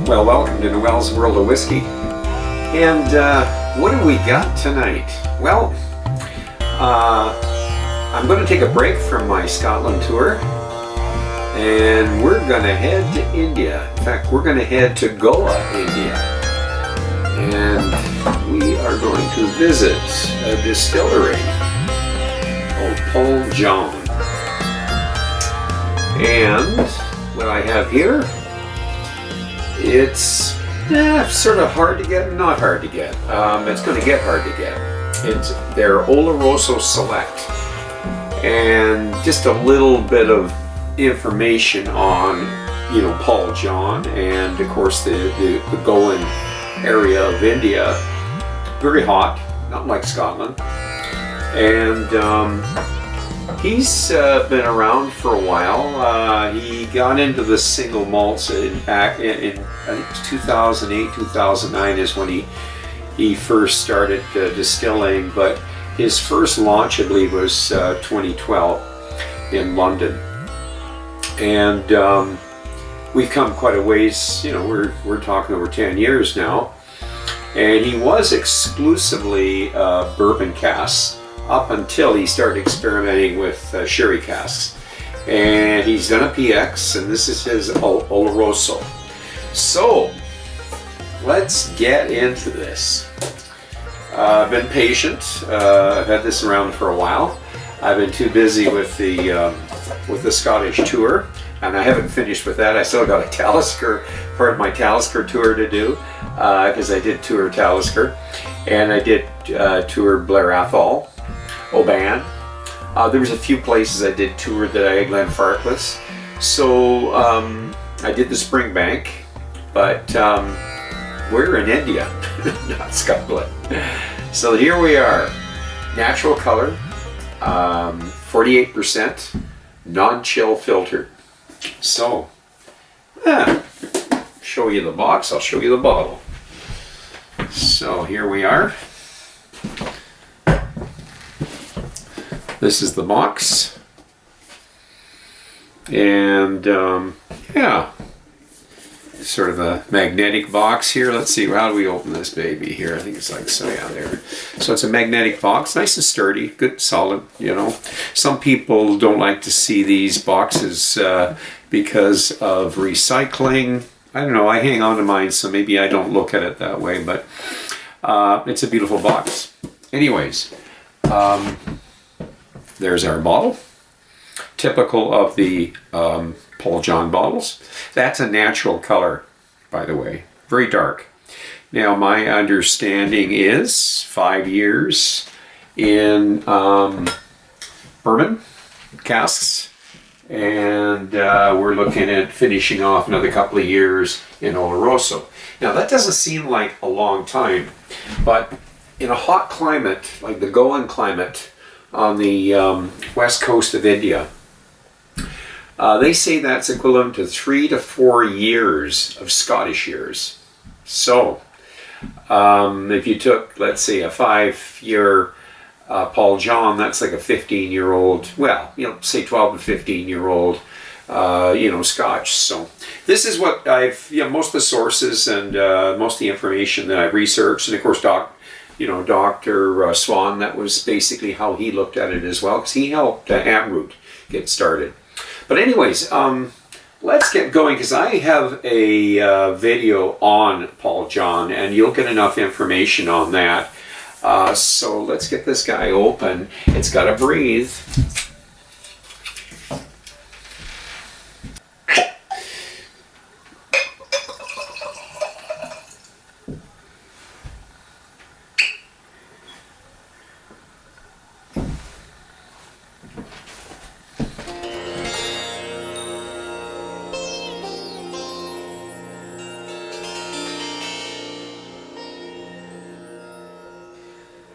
Well, welcome to Noel's World of Whiskey. And what do we got tonight? Well, I'm going to take a break from my Scotland tour, and we're going to head to India. In fact, we're going to head to Goa, India. And we are going to visit a distillery called Paul John. And what I have here, it's sort of hard to get, not hard to get. It's going to get hard to get. It's their Oloroso Select, and just a little bit of information on, Paul John, and of course the Goan area of India. Very hot, not like Scotland, and he's been around for a while. He got into the single malts in I think it's 2008, 2009 is when he first started distilling, but his first launch, I believe, was 2012 in London. And we've come quite a ways. We're talking over 10 years now. And he was exclusively bourbon casks up until he started experimenting with sherry casks. And he's done a PX, and this is his Oloroso. So let's get into this. I've been patient. I've had this around for a while. I've been too busy with the Scottish tour, and I haven't finished with that. I still got a Talisker, part of my Talisker tour to do, because I did tour Talisker, and I did tour Blair Athol, Oban. There was a few places I did tour that I had Glenfarclas. So I did the Springbank, but we're in India, not Scotland. So here we are. Natural color, 48%, non-chill filtered. So, show you the box, I'll show you the bottle. So here we are. This is the box, and sort of a magnetic box here. Let's see, how do we open this baby here? I think it's like so, yeah, there. So it's a magnetic box, nice and sturdy, good, solid. Some people don't like to see these boxes because of recycling. I don't know, I hang on to mine, so maybe I don't look at it that way, but it's a beautiful box. Anyways, there's our bottle, typical of the Paul John bottles. That's a natural color, by the way, very dark. Now, my understanding is 5 years in bourbon casks, and we're looking at finishing off another couple of years in Oloroso. Now, that doesn't seem like a long time, but in a hot climate, like the Goan climate, on the west coast of India, they say that's equivalent to 3 to 4 years of Scottish years. So if you took, let's say, a 5-year Paul John, that's like a 15-year-old, say 12 to 15-year-old Scotch. So this is what I've, most of the sources and most of the information that I've researched, and of course Dr. Swan, that was basically how he looked at it as well, because he helped Amrut get started. But anyways, let's get going, because I have a video on Paul John, and you'll get enough information on that. So let's get this guy open. It's got to breathe.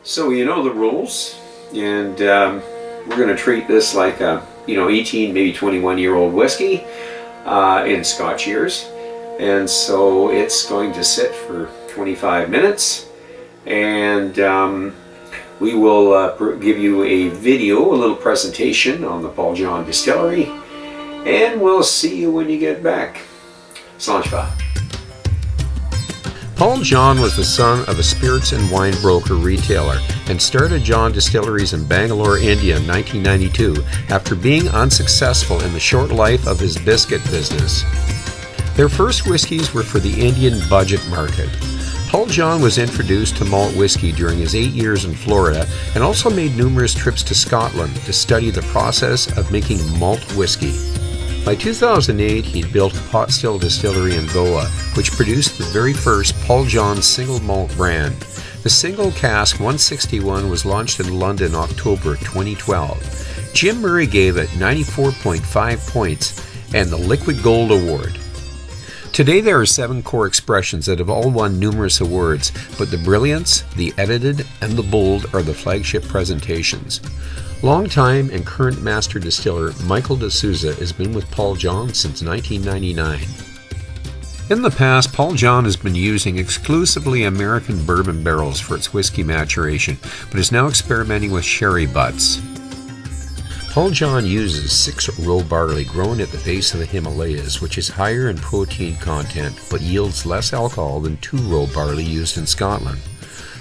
So you know the rules, and we're going to treat this like a 18, maybe 21-year-old whiskey in Scotch years, and so it's going to sit for 25 minutes, and we will give you a video, a little presentation on the Paul John Distillery, and we'll see you when you get back. Slàinte mhath. Paul John was the son of a spirits and wine broker retailer and started John Distilleries in Bangalore, India in 1992 after being unsuccessful in the short life of his biscuit business. Their first whiskies were for the Indian budget market. Paul John was introduced to malt whiskey during his 8 years in Florida and also made numerous trips to Scotland to study the process of making malt whiskey. By 2008, he'd built a pot still distillery in Goa, which produced the very first Paul John single malt brand. The single cask 161 was launched in London October 2012. Jim Murray gave it 94.5 points and the Liquid Gold Award. Today there are 7 core expressions that have all won numerous awards, but the Brilliance, the Edited, and the Bold are the flagship presentations. Longtime and current master distiller Michael de Souza has been with Paul John since 1999. In the past, Paul John has been using exclusively American bourbon barrels for its whiskey maturation, but is now experimenting with sherry butts. Paul John uses 6-row barley grown at the base of the Himalayas, which is higher in protein content but yields less alcohol than 2-row barley used in Scotland.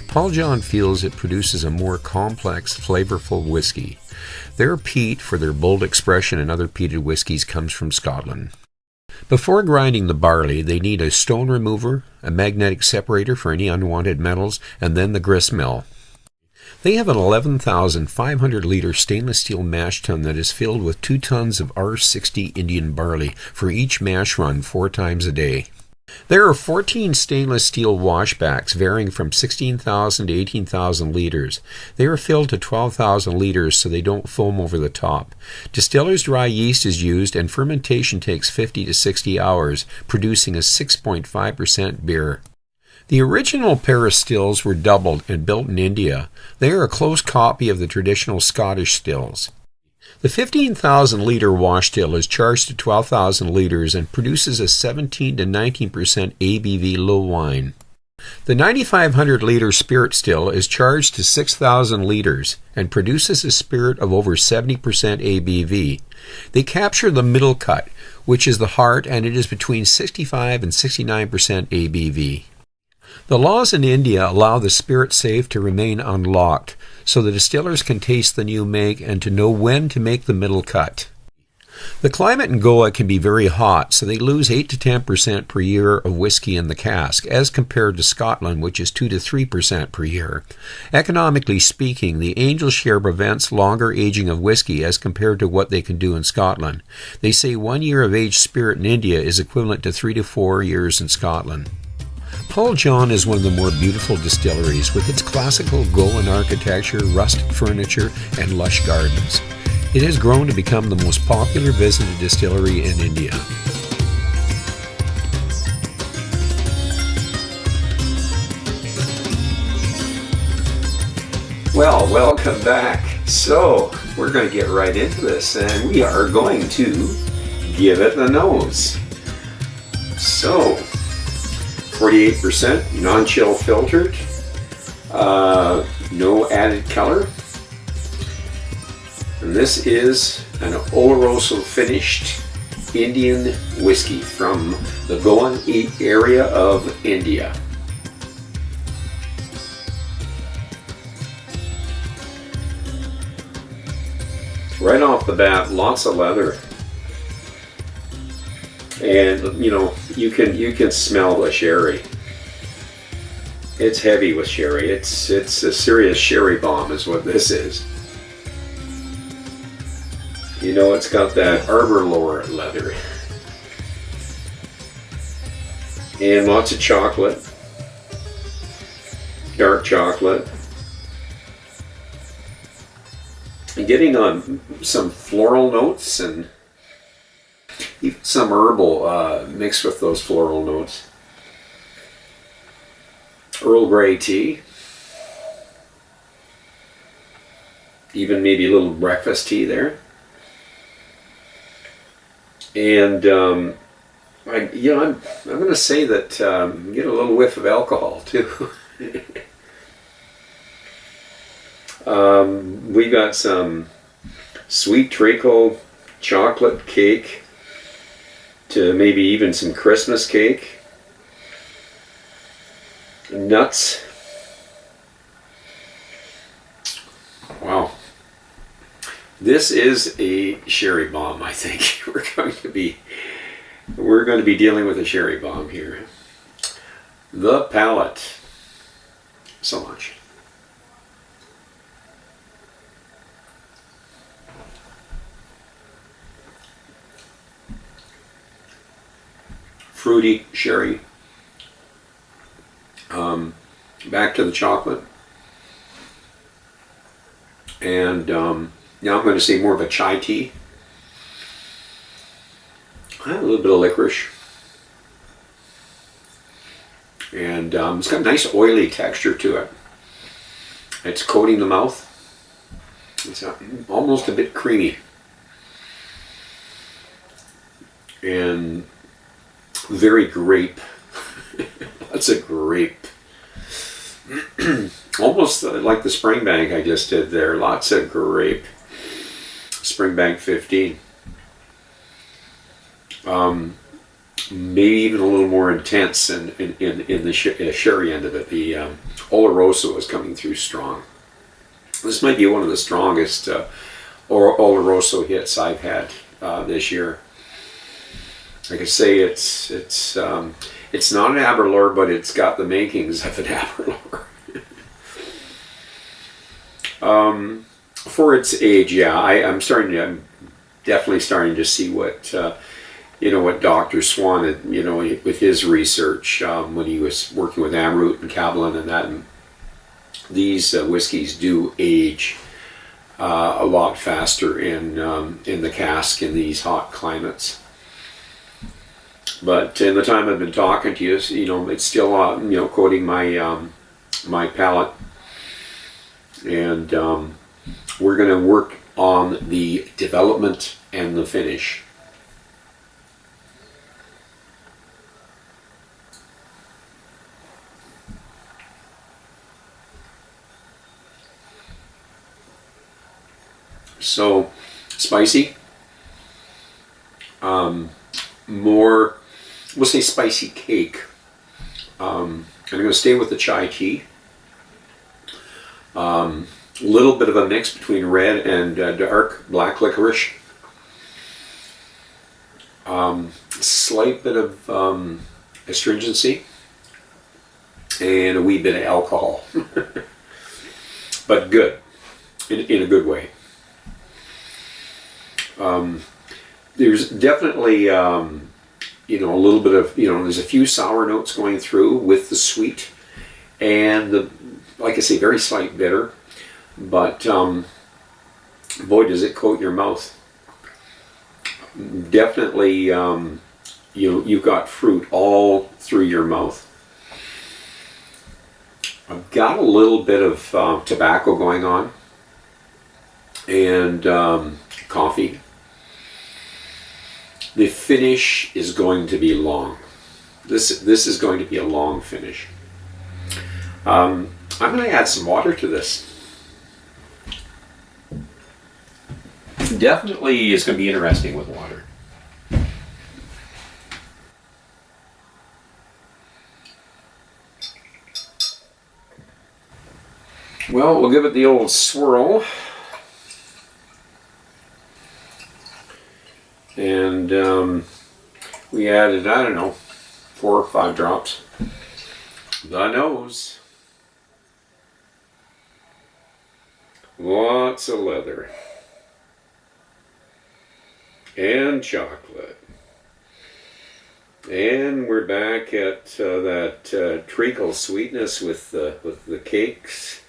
Paul John feels it produces a more complex, flavorful whiskey. Their peat for their bold expression and other peated whiskies comes from Scotland. Before grinding the barley, they need a stone remover, a magnetic separator for any unwanted metals, and then the grist mill. They have an 11,500-liter stainless steel mash tun that is filled with 2 tons of R60 Indian barley for each mash run 4 times a day. There are 14 stainless steel washbacks varying from 16,000 to 18,000 liters. They are filled to 12,000 liters so they don't foam over the top. Distiller's dry yeast is used and fermentation takes 50 to 60 hours, producing a 6.5% beer. The original Paris stills were doubled and built in India. They are a close copy of the traditional Scottish stills. The 15,000-liter wash still is charged to 12,000 liters and produces a 17 to 19% ABV low wine. The 9,500-liter spirit still is charged to 6,000 liters and produces a spirit of over 70% ABV. They capture the middle cut, which is the heart, and it is between 65 and 69% ABV. The laws in India allow the spirit safe to remain unlocked, so the distillers can taste the new make and to know when to make the middle cut. The climate in Goa can be very hot, so they lose 8 to 10% per year of whiskey in the cask, as compared to Scotland, which is 2 to 3% per year. Economically speaking, the angel share prevents longer aging of whiskey as compared to what they can do in Scotland. They say 1 year of aged spirit in India is equivalent to 3 to 4 years in Scotland. Paul John is one of the more beautiful distilleries with its classical Goan architecture, rustic furniture, and lush gardens. It has grown to become the most popular visited distillery in India. Well, welcome back. So, we're going to get right into this, and we are going to give it the nose. So, 48% non-chill filtered, no added color. And this is an Oloroso finished Indian whiskey from the Goan area of India. Right off the bat, lots of leather. And you know, you can smell the sherry. It's heavy with sherry. It's a serious sherry bomb is what this is. You know, it's got that arbor lore leather. And lots of chocolate. Dark chocolate. And getting on some floral notes and even some herbal mixed with those floral notes. Earl Grey tea. Even maybe a little breakfast tea there. And I'm going to say that get a little whiff of alcohol too. We got some sweet treacle chocolate cake to maybe even some Christmas cake. nuts. Wow. This is a sherry bomb, I think. We're going to be dealing with a sherry bomb here. The palate. So much. Fruity sherry. Back to the chocolate. And now I'm going to say more of a chai tea. A little bit of licorice. And it's got a nice oily texture to it. It's coating the mouth. It's almost a bit creamy. And very grape. That's a grape. Almost like the Springbank I just did there. Lots of grape. Springbank 15. Maybe even a little more intense in the sherry end of it. The Oloroso is coming through strong. This might be one of the strongest Oloroso hits I've had this year. Like I say, it's not an Aberlour, but it's got the makings of an Aberlour. For its age, yeah, I'm definitely starting to see what what Dr. Swan had, with his research when he was working with Amrut and Kavalan and that. And these whiskies do age a lot faster in the cask in these hot climates. But in the time I've been talking to you, it's still coating my palate, and we're going to work on the development and the finish. So spicy, more, we'll say spicy cake. I'm going to stay with the chai tea. A little bit of a mix between red and dark black licorice. Slight bit of astringency and a wee bit of alcohol, but good, in a good way. There's definitely a little bit of there's a few sour notes going through with the sweet, and like I say, very slight bitter, but boy, does it coat your mouth. Definitely, you've got fruit all through your mouth. I've got a little bit of tobacco going on, and coffee. The finish is going to be long. This is going to be a long finish. I'm going to add some water to this. Definitely is going to be interesting with water. Well, we'll give it the old swirl. And we added, I don't know, 4 or 5 drops. The nose. Lots of leather. And chocolate. And we're back at that treacle sweetness with the cakes.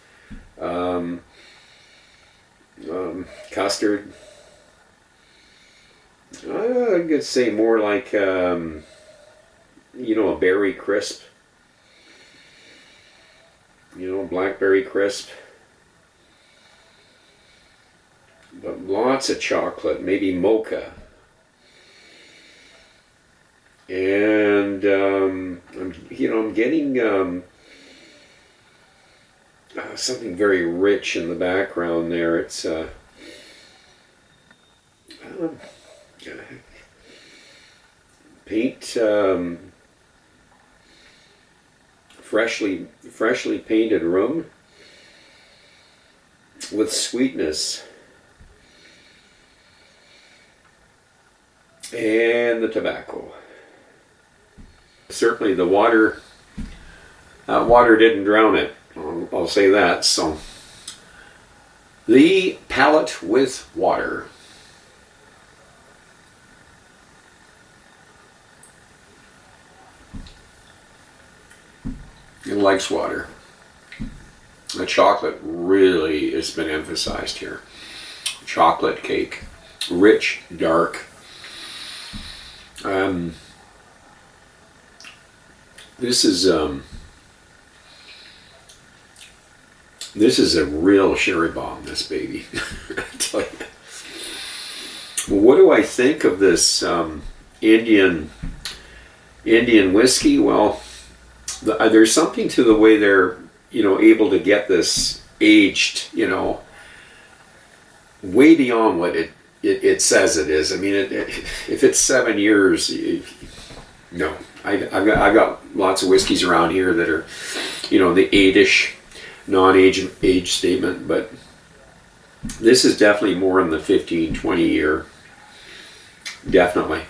Custard. I could say more like, a berry crisp. Blackberry crisp. But lots of chocolate, maybe mocha. And, I'm getting something very rich in the background there. It's, paint freshly painted room with sweetness. And the tobacco. Certainly the water, water didn't drown it, I'll say that. So, the palate with water. It likes water. The chocolate really has been emphasized here. Chocolate cake. Rich, dark. This is a real sherry bomb, this baby. I tell you. What do I think of this Indian whiskey? Well, there's something to the way they're able to get this aged, way beyond what it says it is. I mean, if it's 7 years, no. I've got lots of whiskeys around here that are, the 8-ish, non-age statement, but this is definitely more in the 15, 20 year. Definitely.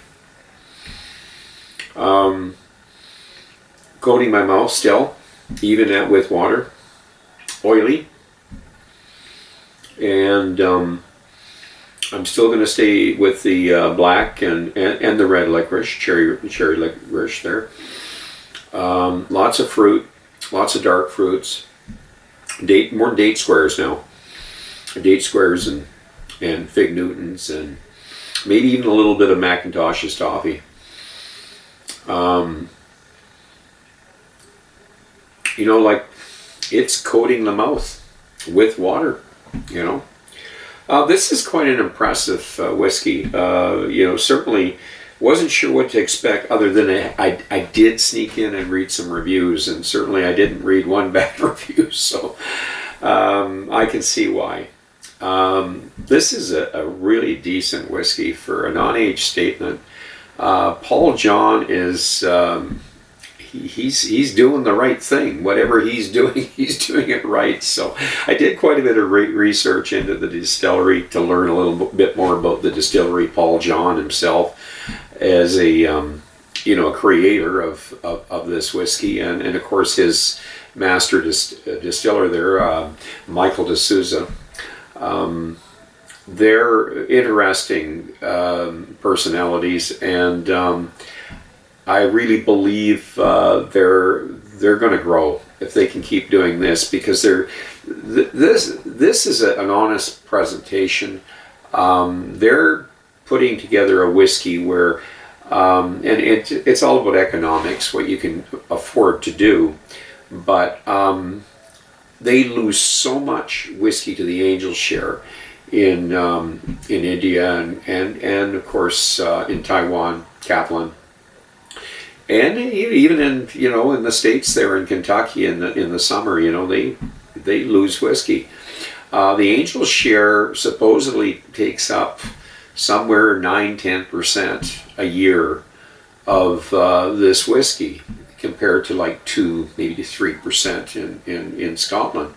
Coating my mouth still, even with water. Oily. And I'm still going to stay with the black and the red licorice, cherry licorice there. Lots of fruit, lots of dark fruits. More date squares now. Date squares and fig Newtons and maybe even a little bit of Macintosh's toffee. Like it's coating the mouth with water, This is quite an impressive whiskey. Certainly wasn't sure what to expect other than I did sneak in and read some reviews, and certainly I didn't read one bad review, so I can see why. This is a really decent whiskey for a non-age statement. Paul John is... He's doing the right thing. Whatever he's doing it right. So I did quite a bit of research into the distillery to learn a little bit more about the distillery. Paul John himself as a creator of this whiskey, and of course his master distiller there, Michael D'Souza. They're interesting personalities, and I really believe they're going to grow if they can keep doing this, because this is an honest presentation. They're putting together a whiskey where, and it's all about economics, what you can afford to do, but they lose so much whiskey to the Angel share in India and of course in Taiwan, Kaplan. And even in in the States there in Kentucky in the summer, they lose whiskey. The Angel share supposedly takes up somewhere 9-10% a year of this whiskey, compared to like 2, maybe 3% in Scotland.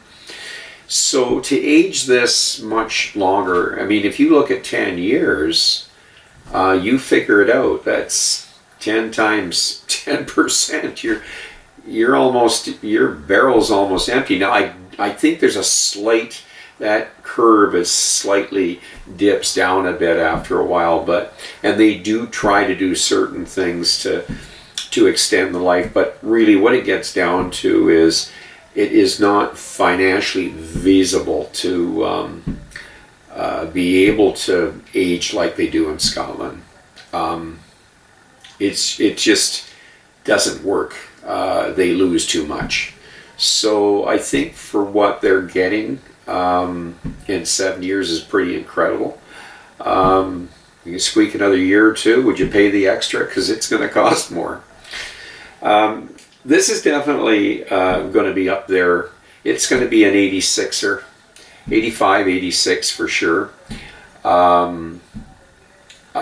So to age this much longer, I mean, if you look at 10 years, you figure it out. That's 10 times 10%, your barrel's almost empty. Now I think there's a slight, that curve is slightly dips down a bit after a while, and they do try to do certain things to extend the life, but really what it gets down to is it is not financially feasible to be able to age like they do in Scotland. It just doesn't work. They lose too much. So I think for what they're getting in 7 years is pretty incredible. You can squeak another year or two. Would you pay the extra? Because it's going to cost more. This is definitely going to be up there. It's going to be an 86er, 85, 86 for sure.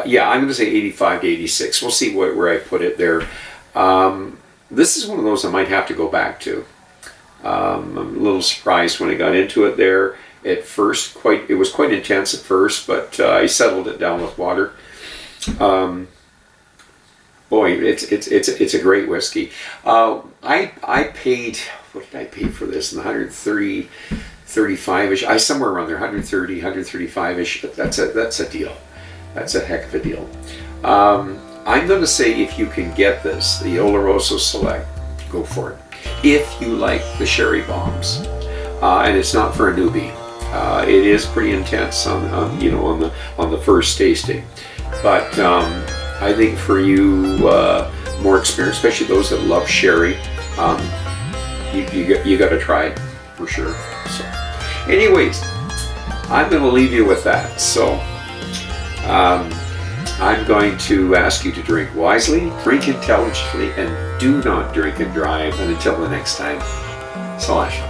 Yeah, I'm going to say 85 to 86. We'll see where I put it there. this is one of those I might have to go back to. I'm a little surprised when I got into it there at first. It was quite intense at first, but I settled it down with water. Boy, it's a great whiskey. I paid, what did I pay for this? In the 135-ish. Somewhere around there, 130, 135-ish. That's a deal. That's a heck of a deal. I'm going to say if you can get this, the Oloroso Select, go for it. If you like the sherry bombs, and it's not for a newbie. It is pretty intense on the first tasting, but I think for you more experienced, especially those that love sherry, you got to try it for sure. So, anyways, I'm going to leave you with that. So, I'm going to ask you to drink wisely, drink intelligently, and do not drink and drive. And until the next time, Salash.